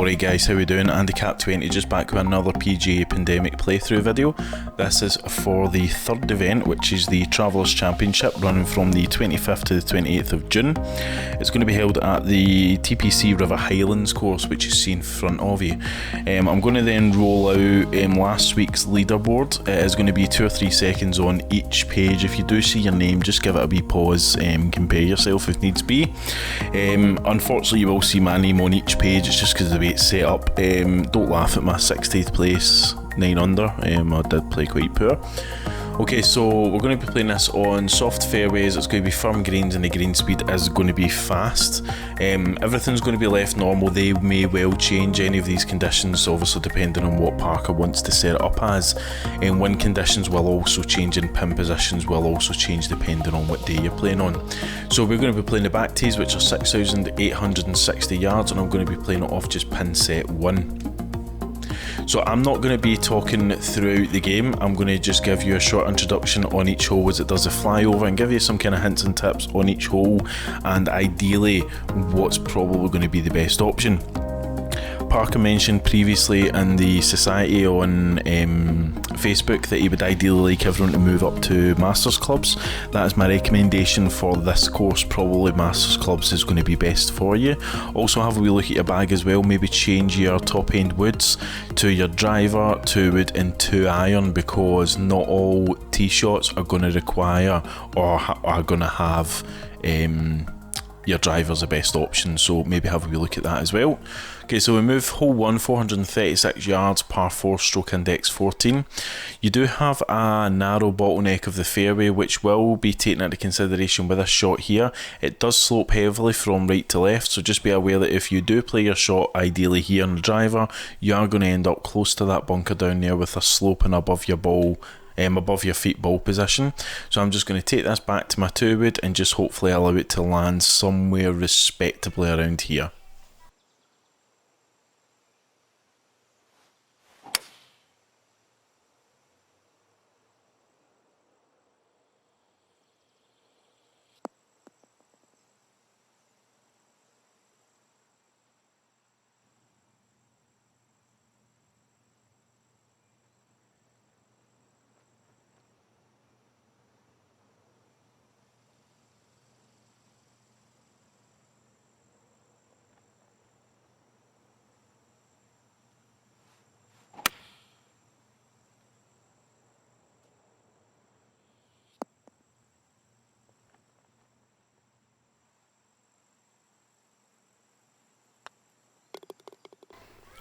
Alright guys, how we doing? AndyKapt20 just back with another PGA Pandemic playthrough video. This is for the third event, which is the Travellers Championship, running from the 25th to the 28th of June. It's going to be held at the TPC River Highlands course, which you see in front of you. I'm going to then roll out last week's leaderboard. It is going to be 2 or 3 seconds on each page. If you do see your name, just give it a wee pause, compare yourself if needs be. Unfortunately, you will see my name on each page. It's just because of the way it's set up. Don't laugh at my 60th place, 9 under. I did play quite poor. Okay, so we're going to be playing this on soft fairways. It's going to be firm greens and the green speed is going to be fast. Everything's going to be left normal. They may well change any of these conditions, obviously depending on what Parker wants to set it up as. Wind conditions will also change and pin positions will also change depending on what day you're playing on. So we're going to be playing the back tees, which are 6,860 yards, and I'm going to be playing it off just pin set 1. So I'm not going to be talking throughout the game. I'm going to just give you a short introduction on each hole as it does a flyover and give you some kind of hints and tips on each hole and ideally what's probably going to be the best option. Parker mentioned previously in the society on Facebook that he would ideally like everyone to move up to Masters clubs. That is my recommendation for this course. Probably Masters clubs is going to be best for you. Also have a wee look at your bag as well. Maybe change your top end woods to your driver, 2 wood and 2 iron, because not all tee shots are going to require or are going to have your driver's the best option, so maybe have a wee look at that as well. Okay, so we move hole 1, 436 yards, par 4, stroke index 14. You do have a narrow bottleneck of the fairway, which will be taken into consideration with this shot here. It does slope heavily from right to left, so just be aware that if you do play your shot ideally here on the driver, you are going to end up close to that bunker down there with a sloping above your ball, above your feet ball position. So I'm just going to take this back to my 2 wood and just hopefully allow it to land somewhere respectably around here.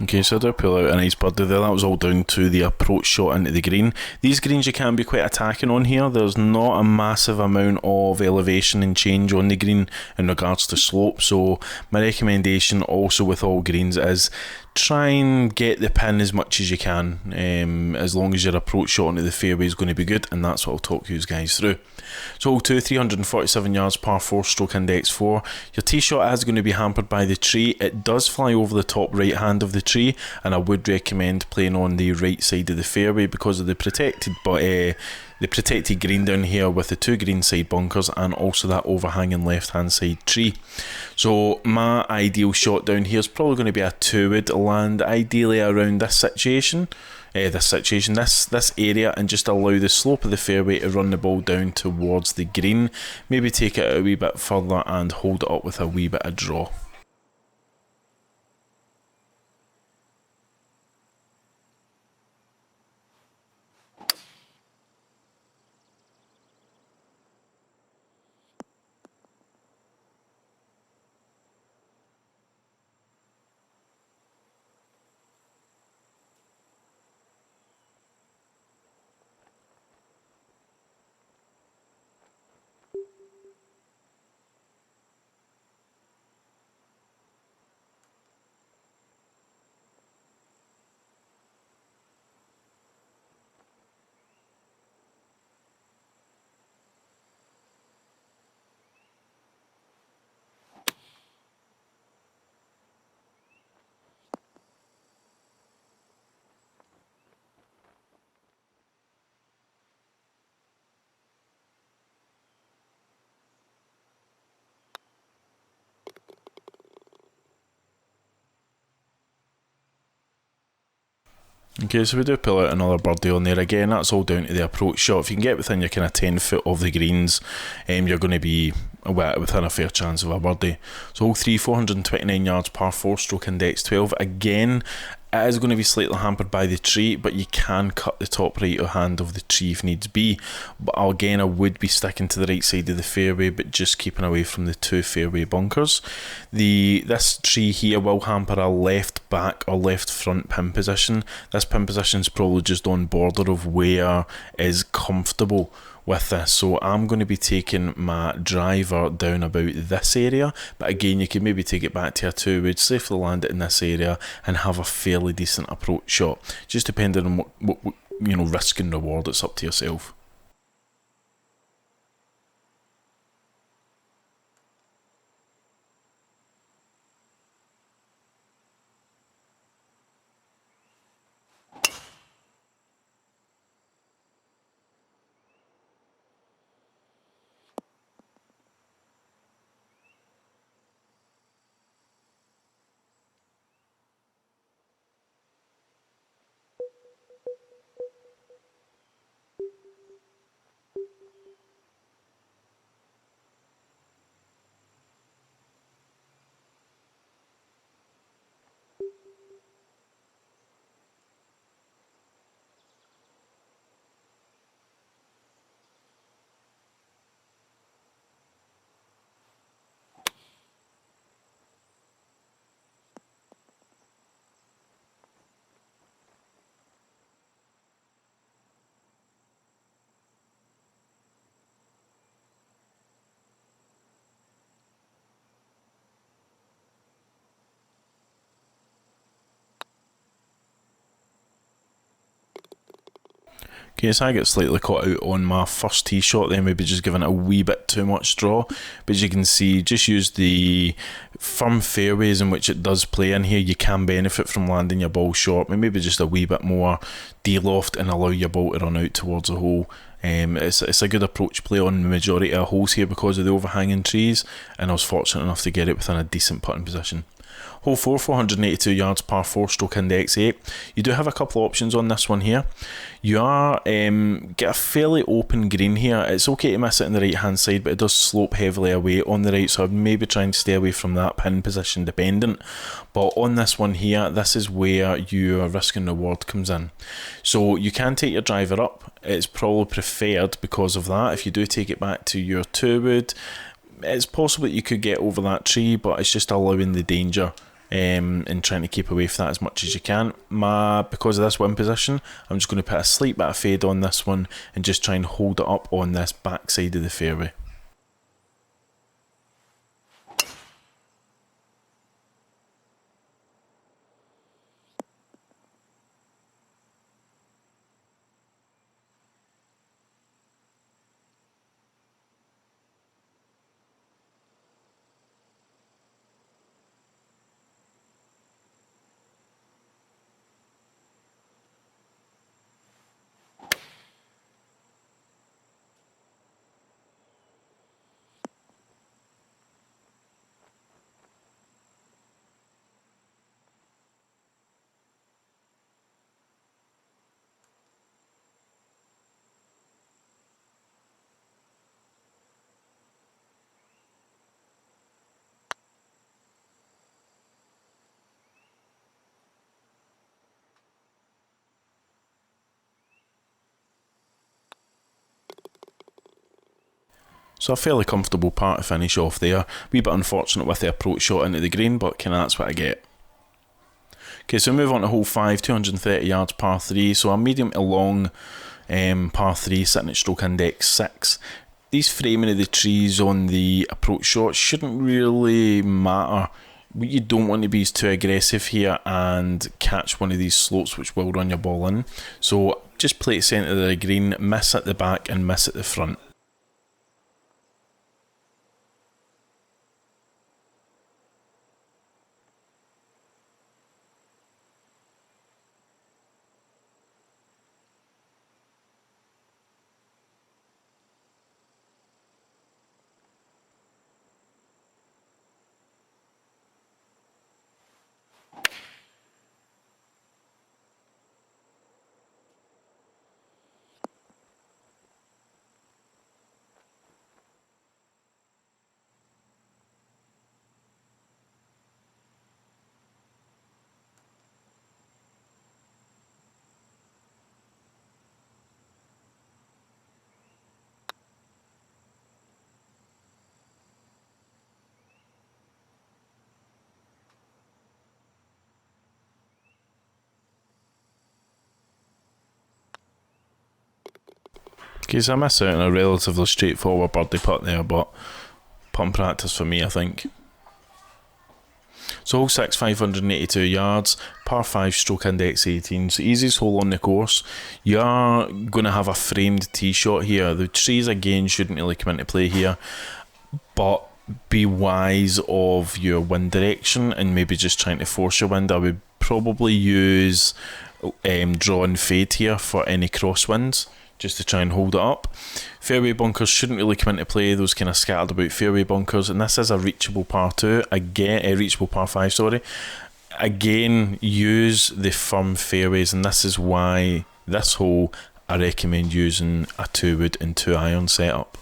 Okay, so I do pull out a nice birdie there. That was all down to the approach shot into the green. These greens you can be quite attacking on here. There's not a massive amount of elevation and change on the green in regards to slope. So my recommendation also with all greens is try and get the pin as much as you can, as long as your approach shot into the fairway is going to be good, and that's what I'll talk you guys through. So hole 2, 347 yards, par 4, stroke index 4. Your tee shot is going to be hampered by the tree. It does fly over the top right hand of the tree, and I would recommend playing on the right side of the fairway because of the protected green down here with the 2 green side bunkers and also that overhanging left hand side tree. So my ideal shot down here is probably going to be a 2 wood, land ideally around this area, and just allow the slope of the fairway to run the ball down towards the green. Maybe take it a wee bit further and hold it up with a wee bit of draw. Okay, so we do pull out another birdie on there. Again, that's all down to the approach shot. If you can get within your kind of 10 foot of the greens, you're going to be within a fair chance of a birdie. So hole 3, 429 yards, par 4, stroke index 12. Again, it is going to be slightly hampered by the tree, but you can cut the top right hand of the tree if needs be. But again, I would be sticking to the right side of the fairway, but just keeping away from the 2 fairway bunkers. This tree here will hamper a left back or left front pin position. This pin position is probably just on border of where is comfortable with this, so I'm going to be taking my driver down about this area, but again, you can maybe take it back to a 2-wood, safely land it in this area and have a fairly decent approach shot, just depending on what risk and reward. It's up to yourself. Okay, so I get slightly caught out on my first tee shot there, maybe just giving it a wee bit too much draw. But as you can see, just use the firm fairways in which it does play in here. You can benefit from landing your ball short, but maybe just a wee bit more de-loft and allow your ball to run out towards the hole. It's a good approach play on the majority of holes here because of the overhanging trees, and I was fortunate enough to get it within a decent putting position. Hole 4, 482 yards, par 4, stroke index 8. You do have a couple of options on this one here. You are get a fairly open green here. It's okay to miss it on the right hand side, but it does slope heavily away on the right, so I'd maybe try and stay away from that pin position dependent. But on this one here, this is where your risk and reward comes in. So you can take your driver up. It's probably preferred because of that. If you do take it back to your 2-wood, it's possible that you could get over that tree, but it's just allowing the danger and trying to keep away from that as much as you can. Because of this wind position, I'm just going to put a slight bit of fade on this one and just try and hold it up on this back side of the fairway. So a fairly comfortable par to finish off there. Wee bit unfortunate with the approach shot into the green, but that's what I get. Okay, so we move on to hole 5, 230 yards, par 3. So a medium to long par 3 sitting at stroke index 6. These framing of the trees on the approach shot shouldn't really matter. What you don't want to be is too aggressive here and catch one of these slopes which will run your ball in. So just play it centre of the green, miss at the back and miss at the front. Okay, so I missed out on a relatively straightforward birdie putt there, but putt practice for me, I think. So hole 6, 582 yards, par 5, stroke index 18. So easiest hole on the course. You are going to have a framed tee shot here. The trees again shouldn't really come into play here, but be wise of your wind direction and maybe just trying to force your wind. I would probably use draw and fade here for any crosswinds, just to try and hold it up. Fairway bunkers shouldn't really come into play, those kind of scattered about fairway bunkers, and this is a reachable par 2, again, a reachable par 5, sorry. Again, use the firm fairways, and this is why this hole I recommend using a 2-wood and 2-iron setup.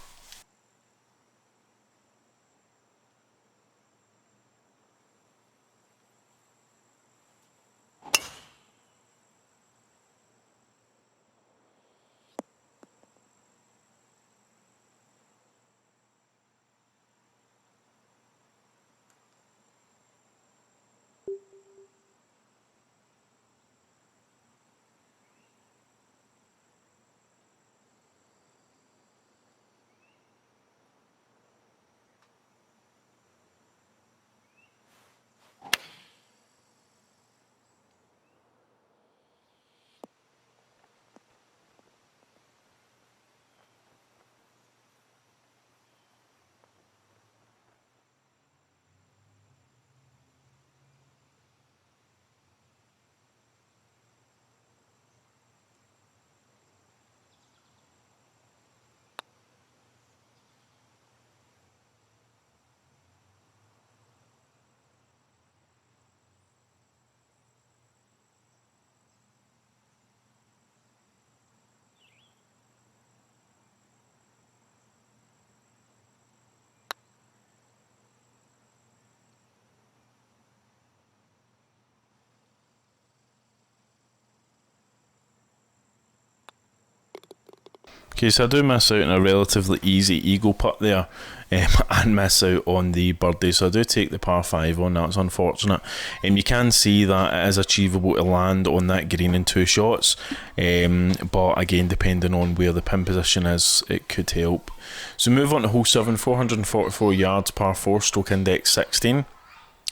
Okay, so I do miss out on a relatively easy eagle putt there, and miss out on the birdie, so I do take the par 5 on. That's unfortunate. You can see that it is achievable to land on that green in 2 shots, but again, depending on where the pin position is, it could help. So move on to hole 7, 444 yards, par 4, stroke index 16.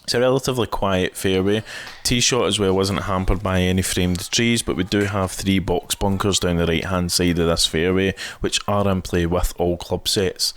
It's a relatively quiet fairway. Tee shot as well wasn't hampered by any framed trees, but we do have 3 box bunkers down the right hand side of this fairway, which are in play with all club sets.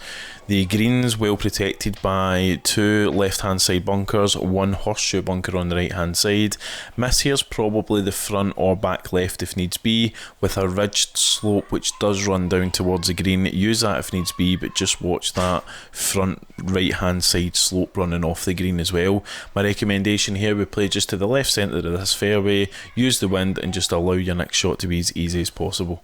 The green's well protected by 2 left hand side bunkers, 1 horseshoe bunker on the right hand side. Miss here's probably the front or back left if needs be, with a ridged slope which does run down towards the green. Use that if needs be, but just watch that front right hand side slope running off the green as well. My recommendation here, we play just to the left centre of this fairway, use the wind and just allow your next shot to be as easy as possible.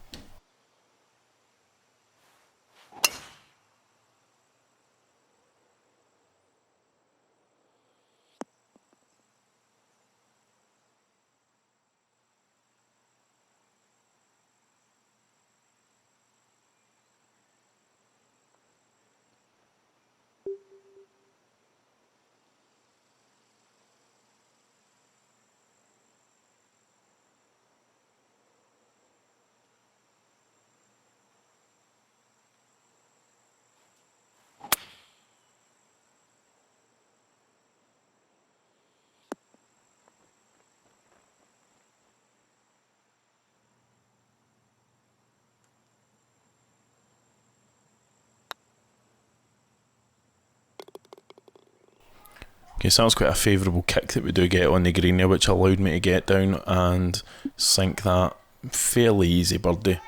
Okay, so that was quite a favourable kick that we do get on the green there, which allowed me to get down and sink that fairly easy birdie.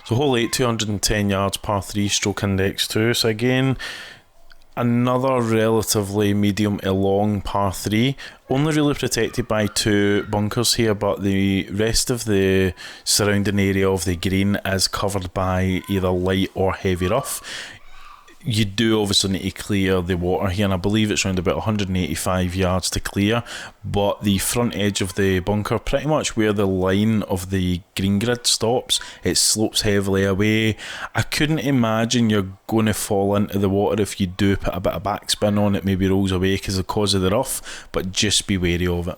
So hole 8, 210 yards, par 3, stroke index 2. So again, another relatively medium to long par 3, only really protected by 2 bunkers here, but the rest of the surrounding area of the green is covered by either light or heavy rough. You do obviously need to clear the water here, and I believe it's around about 185 yards to clear, but the front edge of the bunker, pretty much where the line of the green grid stops, it slopes heavily away. I couldn't imagine you're going to fall into the water if you do put a bit of backspin on it, maybe rolls away because of the rough, but just be wary of it.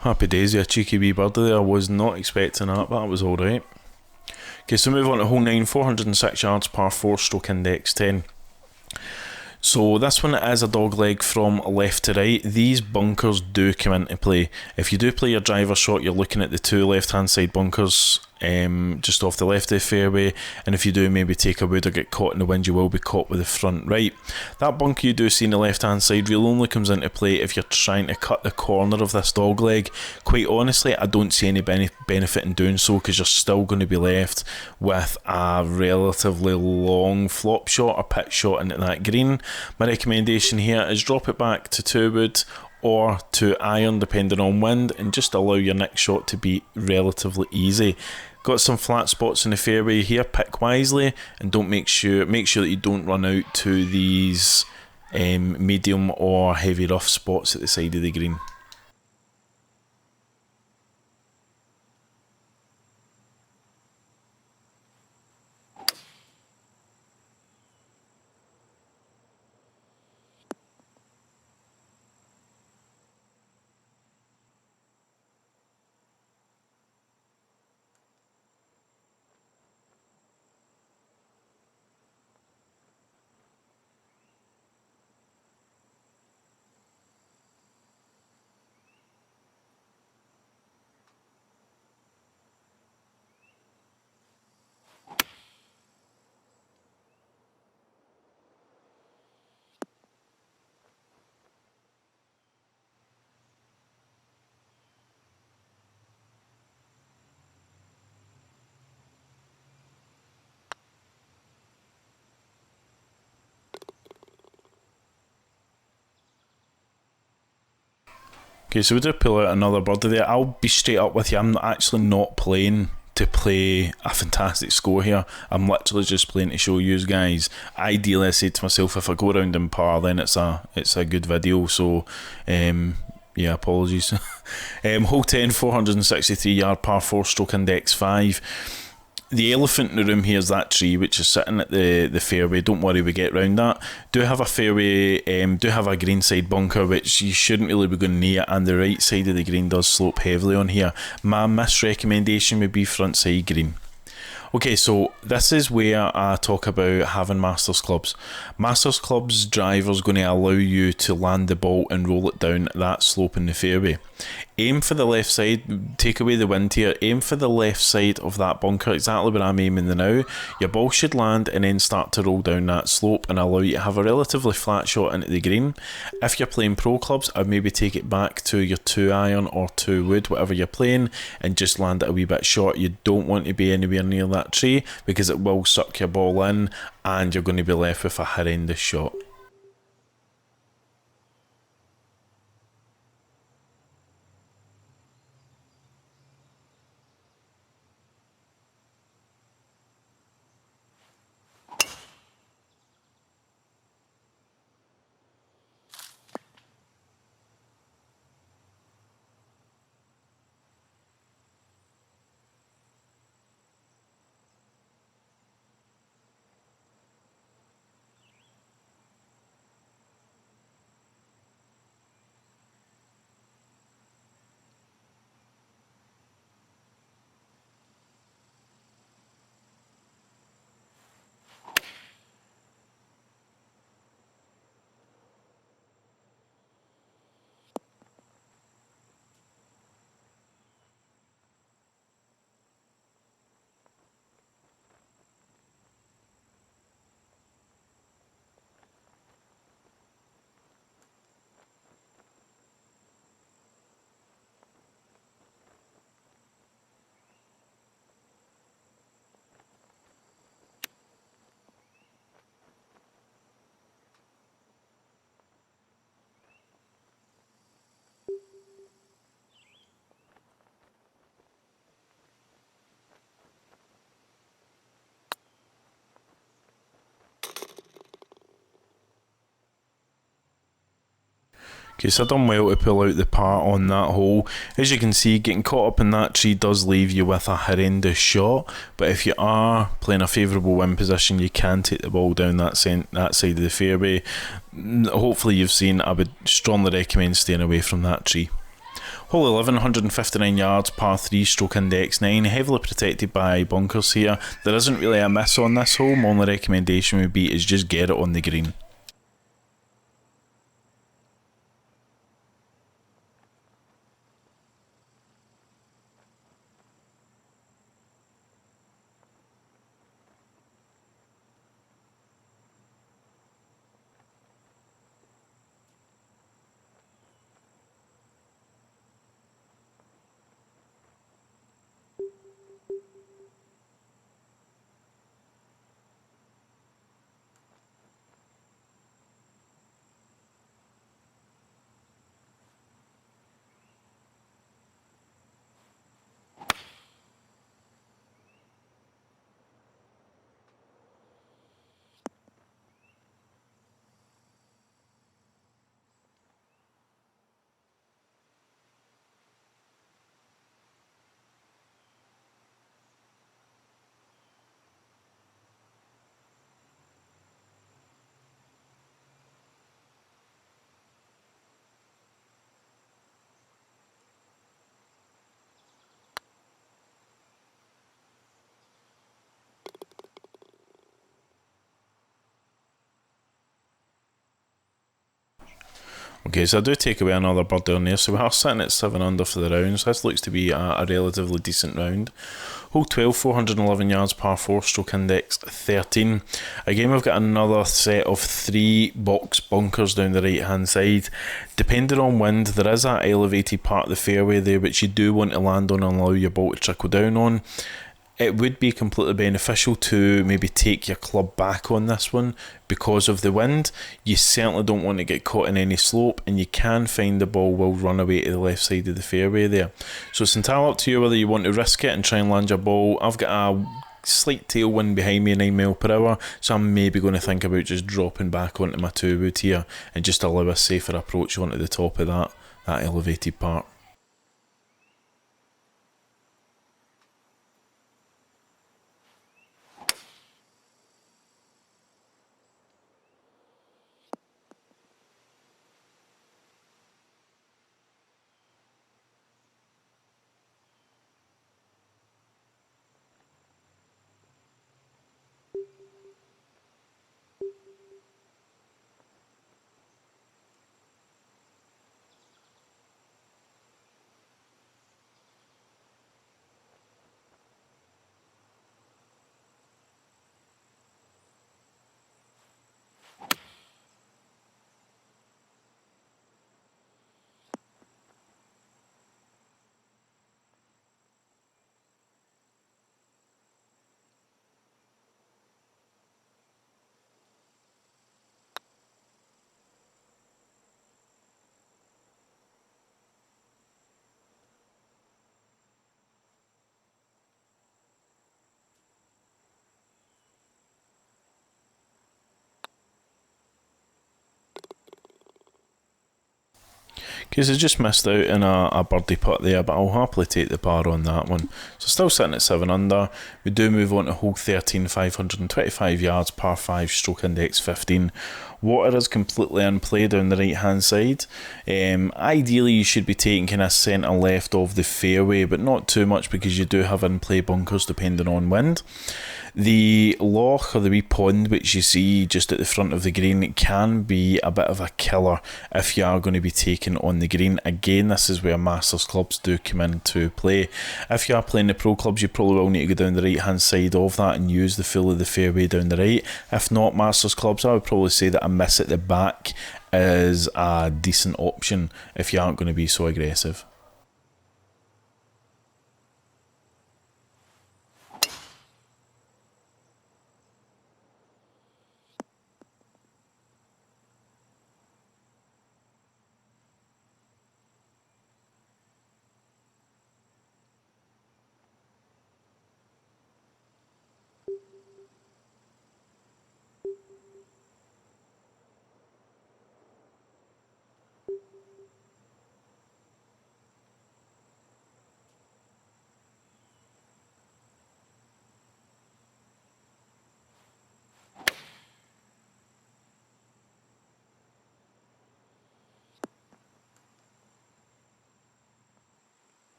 Happy days, a cheeky wee birdie there. I was not expecting that, but that was alright. Okay, so move on to hole 9, 406 yards, par 4, stroke index 10. So this one is a dog leg from left to right. These bunkers do come into play. If you do play your driver shot, you're looking at the two left hand side bunkers just off the left of the fairway, and if you do maybe take a wood or get caught in the wind, you will be caught with the front right. That bunker you do see on the left hand side really only comes into play if you're trying to cut the corner of this dog leg. Quite honestly, I don't see any benefit in doing so, because you're still going to be left with a relatively long flop shot or pitch shot into that green. My recommendation here is drop it back to 2 wood or 2 iron depending on wind, and just allow your next shot to be relatively easy. Got some flat spots in the fairway here, pick wisely, and don't make sure that you don't run out to these medium or heavy rough spots at the side of the green. Okay, so we do pull out another birdie there. I'll be straight up with you, I'm actually not playing to play a fantastic score here. I'm literally just playing to show you guys. Ideally, I said to myself, if I go around in par, then it's a good video. So yeah, apologies. Hole 10, 463 yard par 4, stroke index 5. The elephant in the room here is that tree which is sitting at the fairway. Don't worry, we get round that. Do have a fairway, do have a greenside bunker which you shouldn't really be going near, and the right side of the green does slope heavily on here. My misrecommendation would be front side green. Okay, so this is where I talk about having Masters clubs. Masters clubs driver's going to allow you to land the ball and roll it down that slope in the fairway. Aim for the left side, take away the wind here, aim for the left side of that bunker, exactly where I'm aiming now. Your ball should land and then start to roll down that slope and allow you to have a relatively flat shot into the green. If you're playing pro clubs, I'd maybe take it back to your 2 iron or 2 wood, whatever you're playing, and just land it a wee bit short. You don't want to be anywhere near that tree because it will suck your ball in and you're going to be left with a horrendous shot. Okay, so I've done well to pull out the par on that hole. As you can see, getting caught up in that tree does leave you with a horrendous shot, but if you are playing a favourable wind position, you can take the ball down that side of the fairway. Hopefully you've seen, I would strongly recommend staying away from that tree. Hole 11, 159 yards, par 3, stroke index 9, heavily protected by bunkers here. There isn't really a miss on this hole. My only recommendation would be is just get it on the green. Okay, so I do take away another bird down there, so we are sitting at 7 under for the round, so this looks to be a relatively decent round. Hole 12, 411 yards, par 4, stroke index 13. Again, we've got another set of 3 box bunkers down the right hand side. Depending on wind, there is that elevated part of the fairway there which you do want to land on and allow your ball to trickle down on. It would be completely beneficial to maybe take your club back on this one because of the wind. You certainly don't want to get caught in any slope, and you can find the ball will run away to the left side of the fairway there. So it's entirely up to you whether you want to risk it and try and land your ball. I've got a slight tailwind behind me, 9 mile per hour, so I'm maybe going to think about just dropping back onto my 2-wood here and just allow a safer approach onto the top of that elevated part. Because I just missed out in a birdie putt there, but I'll happily take the par on that one. So still sitting at 7 under. We do move on to hole 13, 525 yards, par 5, stroke index 15. Water is completely in play down the right hand side. Ideally you should be taking kind of centre left of the fairway, but not too much because you do have in play bunkers depending on wind. The loch, or the wee pond which you see just at the front of the green, can be a bit of a killer if you are going to be taking on the green. Again, this is where Masters clubs do come into play. If you are playing the pro clubs, you probably will need to go down the right hand side of that and use the full of the fairway down the right. If not Masters clubs, I would probably say that a miss at the back is a decent option if you aren't going to be so aggressive.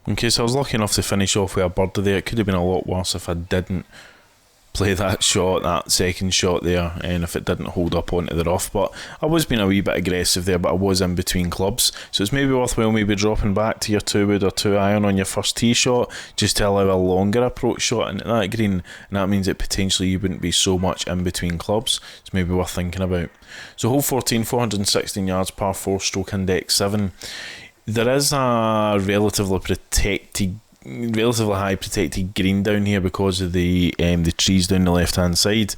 Okay, so I was lucky enough to finish off with a birdie there. It could have been a lot worse if I didn't play that shot, that second shot there, and if it didn't hold up onto the rough. But I was being a wee bit aggressive there, but I was in between clubs, so it's maybe worthwhile maybe dropping back to your 2-wood or 2-iron on your first tee shot, just to allow a longer approach shot into that green, and that means that potentially you wouldn't be so much in between clubs. It's maybe worth thinking about. So hole 14, 416 yards, par 4, stroke index 7. There is a relatively high protected green down here because of the trees down the left hand side.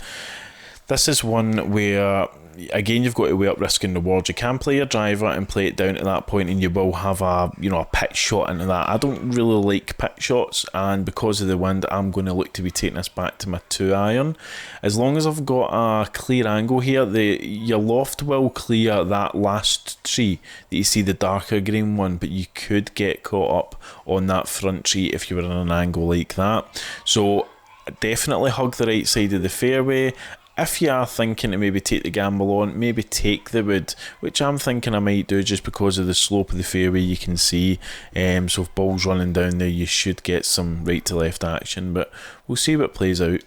This is one where, again, you've got to weigh up risk and reward. You can play your driver and play it down to that point, and you will have a pitch shot into that. I don't really like pitch shots, and because of the wind, I'm going to look to be taking this back to my 2-iron. As long as I've got a clear angle here, your loft will clear that last tree that you see, the darker green one, but you could get caught up on that front tree if you were in an angle like that. So definitely hug the right side of the fairway. If you are thinking to maybe take the gamble on, maybe take the wood, which I'm thinking I might do just because of the slope of the fairway you can see. So if ball's running down there, you should get some right to left action, but we'll see what plays out.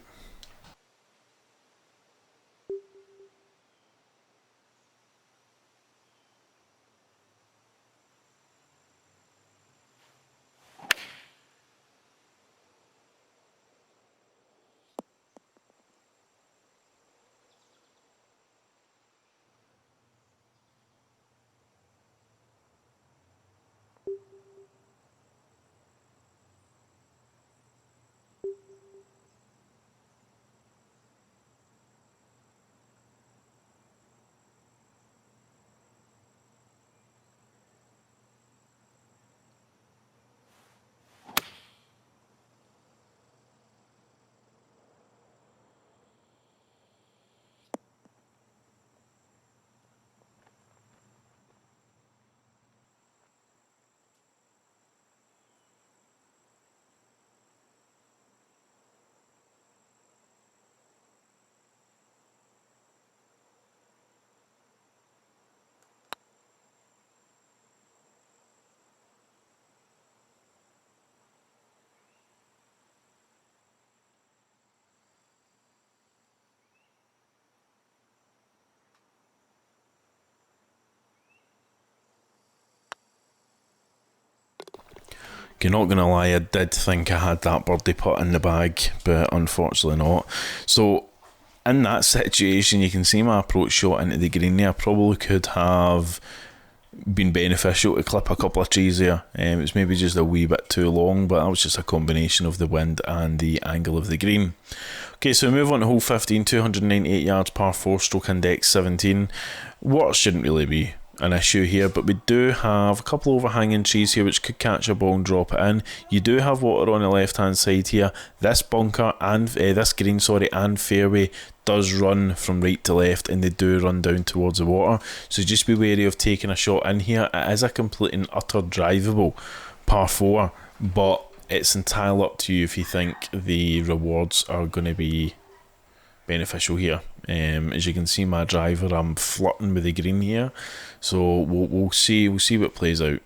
You're not going to lie, I did think I had that birdie putt in the bag, but unfortunately not. So in that situation, you can see my approach shot into the green there probably could have been beneficial to clip a couple of trees there. It was maybe just a wee bit too long, but that was just a combination of the wind and the angle of the green. Okay, so we move on to hole 15, 298 yards, par 4, stroke index 17. Water shouldn't really be an issue here, but we do have a couple overhanging trees here which could catch a ball and drop it in. You do have water on the left hand side here. This bunker and this green, and fairway does run from right to left, and they do run down towards the water, so just be wary of taking a shot in here. It is a complete and utter drivable par 4, but it's entirely up to you if you think the rewards are going to be beneficial here. As you can see, my driver, I'm flirting with the green here, so we'll see what plays out.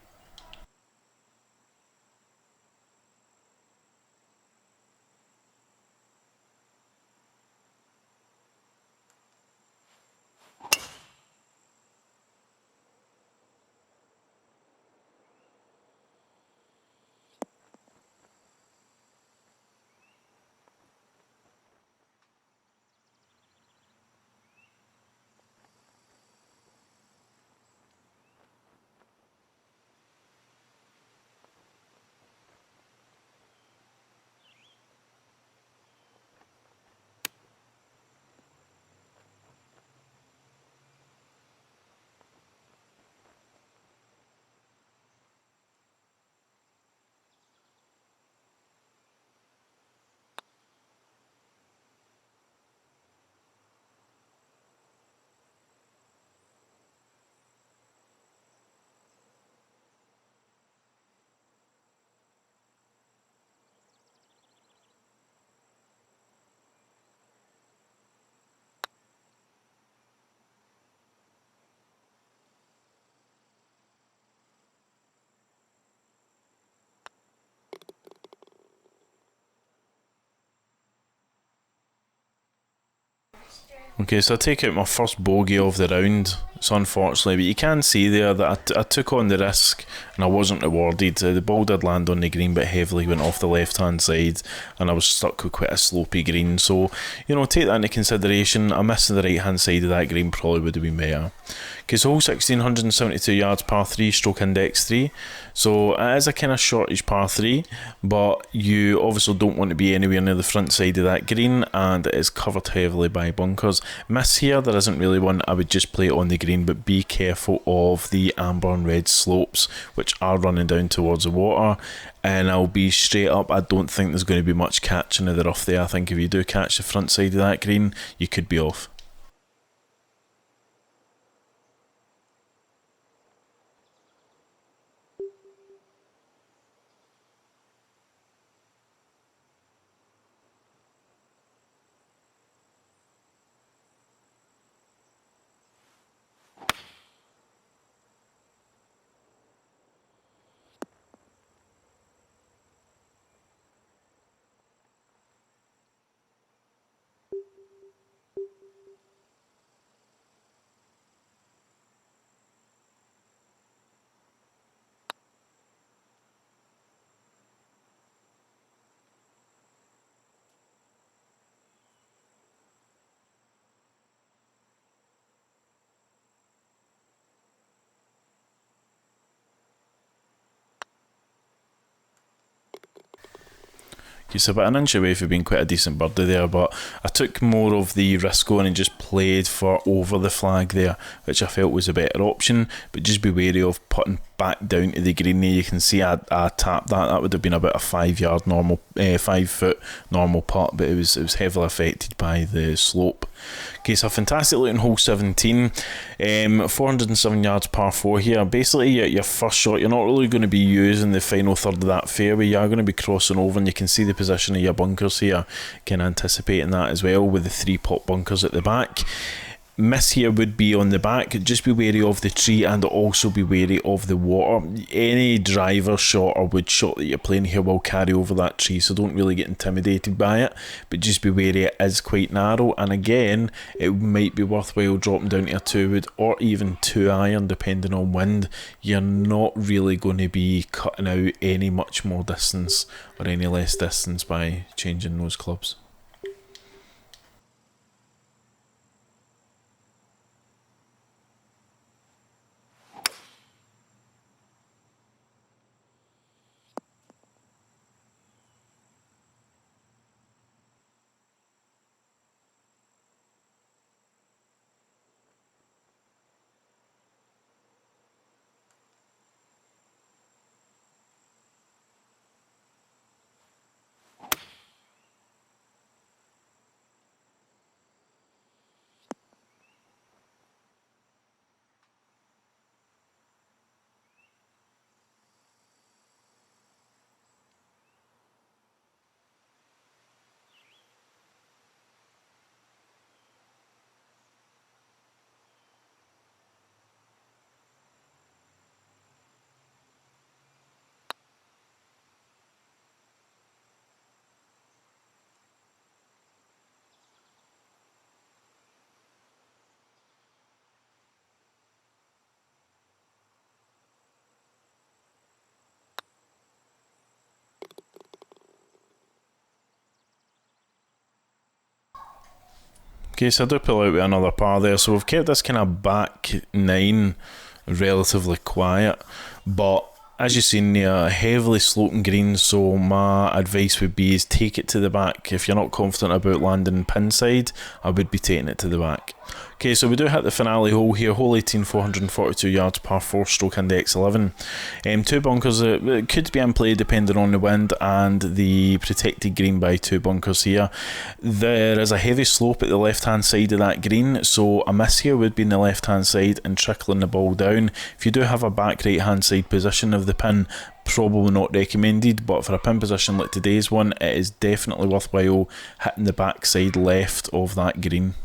Okay, so I take out my first bogey of the round. So unfortunately, but you can see there that I took on the risk and I wasn't rewarded. The ball did land on the green, but heavily went off the left-hand side, and I was stuck with quite a slopey green. So, you know, take that into consideration. A miss on the right-hand side of that green probably would have been better. Okay, so hole 16, 172 yards, par 3, stroke index 3. So it is a kind of shortish par 3, but you obviously don't want to be anywhere near the front side of that green, and it is covered heavily by bunkers. Miss here, there isn't really one. I would just play it on the green, but be careful of the amber and red slopes, which are running down towards the water. And I'll be straight up, I don't think there's going to be much catching of the rough there. I think if you do catch the front side of that green, you could be off. He's about an inch away from being quite a decent birdie there, but I took more of the risk on and just played for over the flag there, which I felt was a better option. But just be wary of putting back down to the green there. You can see I tapped that. That would have been about a 5 normal, 5 foot normal putt, but it was heavily affected by the slope. Okay, so a fantastic looking hole 17, 407 yards par 4 here. Basically your first shot, you're not really going to be using the final third of that fairway. You are going to be crossing over, and you can see the position of your bunkers here. Kind of anticipating that as well with the 3 pot bunkers at the back. Miss here would be on the back. Just be wary of the tree, and also be wary of the water. Any driver shot or wood shot that you're playing here will carry over that tree, so don't really get intimidated by it, but just be wary, it is quite narrow. And again, it might be worthwhile dropping down to a 2 wood or even 2 iron depending on wind. You're not really going to be cutting out any much more distance or any less distance by changing those clubs. Okay, so I do pull out with another par there. So we've kept this kind of back 9 relatively quiet, but as you've seen there, heavily sloping green, so my advice would be is take it to the back. If you're not confident about landing pin side, I would be taking it to the back. Okay, so we do hit the finale hole here, hole 18, 442 yards, par 4, stroke index 11. 2 bunkers, it could be in play depending on the wind, and the protected green by 2 bunkers here. There is a heavy slope at the left hand side of that green, so a miss here would be in the left hand side and trickling the ball down. If you do have a back right hand side position of the pin, probably not recommended, but for a pin position like today's one, it is definitely worthwhile hitting the back side left of that green.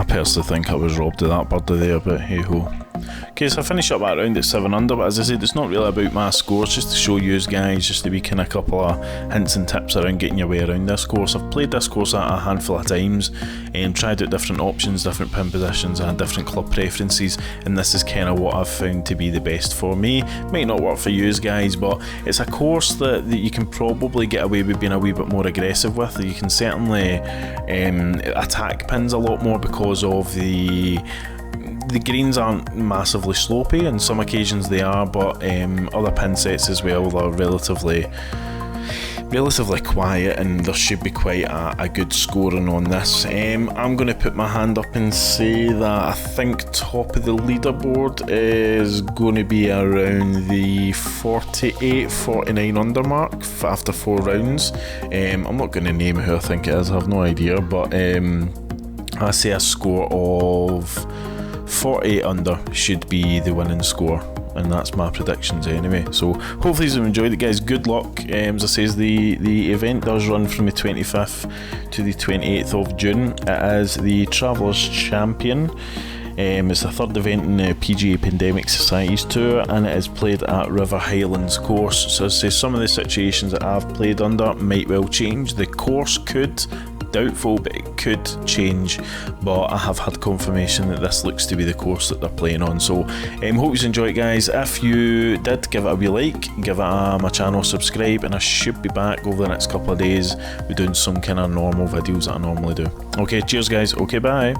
I personally think I was robbed of that birdie there, but hey ho. Okay, so I finished up that round at 7 under, but as I said, it's not really about my scores, just to show you guys, just to be kind of a couple of hints and tips around getting your way around this course. I've played this course a handful of times and tried out different options, different pin positions and different club preferences, and this is kind of what I've found to be the best for me. Might not work for you guys, but it's a course that you can probably get away with being a wee bit more aggressive with. You can certainly attack pins a lot more because of the greens aren't massively slopey, and some occasions they are, but other pin sets as well are relatively quiet, and there should be quite a good scoring on this. I'm going to put my hand up and say that I think top of the leaderboard is going to be around the 48-49 under mark after 4 rounds. I'm not going to name who I think it is, I have no idea, but I say a score of 48 under should be the winning score, and that's my predictions anyway. So hopefully you've enjoyed it, guys. Good luck. As I says, the event does run from the 25th to the 28th of June. It is the Travellers Champion. It's the 3rd event in the PGA Pandemic Society's tour, and it is played at River Highlands course. So as I say, some of the situations that I've played under might well change. The course could, doubtful, but it could change, but I have had confirmation that this looks to be the course that they're playing on. So hope you enjoy it, guys. If you did, give it a wee like, give it my channel subscribe, and I should be back over the next couple of days with doing some kind of normal videos that I normally do. Okay, cheers guys. Okay, bye.